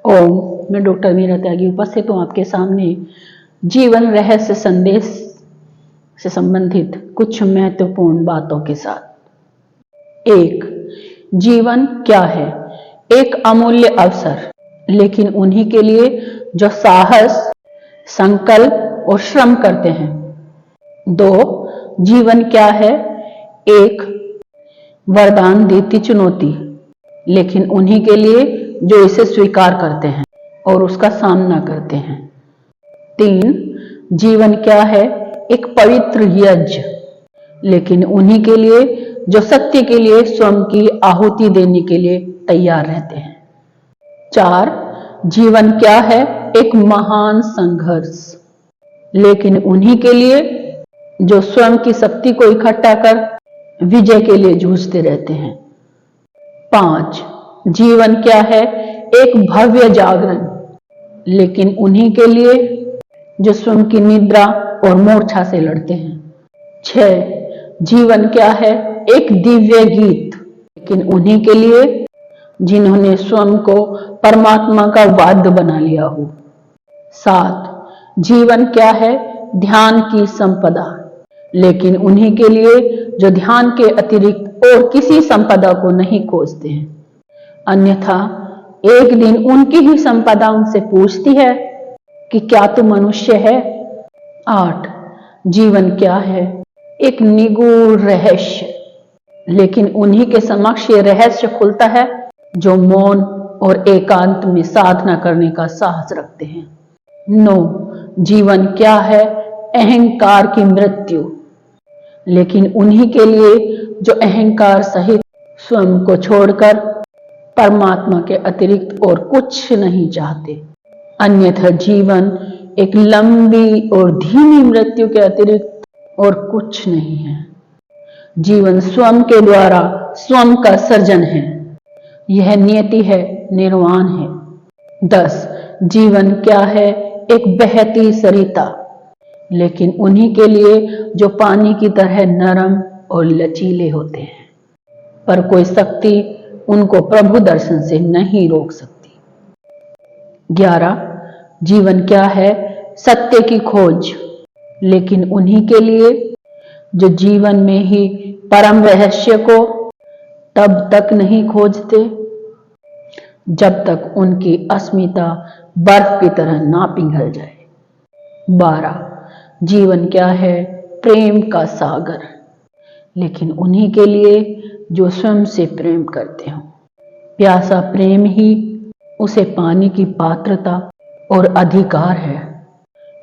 ओम, मैं डॉक्टर मीरा त्यागी उपस्थित हूँ आपके सामने जीवन रहस्य संदेश से संबंधित कुछ महत्वपूर्ण बातों के साथ। एक, जीवन क्या है? एक अमूल्य अवसर, लेकिन उन्हीं के लिए जो साहस, संकल्प और श्रम करते हैं। दो, जीवन क्या है? एक वरदान देती चुनौती, लेकिन उन्हीं के लिए जो इसे स्वीकार करते हैं और उसका सामना करते हैं। तीन, जीवन क्या है? एक पवित्र यज्ञ, लेकिन उन्हीं के लिए जो सत्य के लिए स्वयं की आहुति देने के लिए तैयार रहते हैं। चार, जीवन क्या है? एक महान संघर्ष, लेकिन उन्हीं के लिए जो स्वयं की शक्ति को इकट्ठा कर विजय के लिए जूझते रहते हैं। पांच, जीवन क्या है? एक भव्य जागरण, लेकिन उन्हीं के लिए जो स्वयं की निद्रा और मूर्छा से लड़ते हैं। छह, जीवन क्या है? एक दिव्य गीत, लेकिन उन्हीं के लिए जिन्होंने स्वयं को परमात्मा का वाद्य बना लिया हो। सात, जीवन क्या है? ध्यान की संपदा, लेकिन उन्हीं के लिए जो ध्यान के अतिरिक्त और किसी संपदा को नहीं खोजते हैं, अन्यथा एक दिन उनकी ही संपदा उनसे पूछती है कि क्या तू मनुष्य है? आठ, जीवन क्या है? एक निगूढ़ रहस्य, लेकिन उन्हीं के समक्ष ये रहस्य खुलता है जो मौन और एकांत में साधना करने का साहस रखते हैं। नौ, जीवन क्या है? अहंकार की मृत्यु, लेकिन उन्हीं के लिए जो अहंकार सहित स्वयं को छोड़कर परमात्मा के अतिरिक्त और कुछ नहीं चाहते। अन्यथा जीवन एक लंबी और धीमी मृत्यु के अतिरिक्त और कुछ नहीं है। जीवन स्वयं के द्वारा स्वयं का सर्जन है। यह नियति है, निर्वाण है। 10, जीवन क्या है? एक बहती सरिता, लेकिन उन्हीं के लिए जो पानी की तरह नरम और लचीले होते हैं, पर कोई शक्ति उनको प्रभु दर्शन से नहीं रोक सकती। 11, जीवन क्या है? सत्य की खोज, लेकिन उन्हीं के लिए जो जीवन में ही परम रहस्य को तब तक नहीं खोजते जब तक उनकी अस्मिता बर्फ की तरह ना पिघल जाए। 12, जीवन क्या है? प्रेम का सागर, लेकिन उन्हीं के लिए जो स्वयं से प्रेम करते हो। प्यासा प्रेम ही उसे पाने की पात्रता और अधिकार है,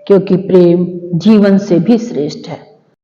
क्योंकि प्रेम जीवन से भी श्रेष्ठ है।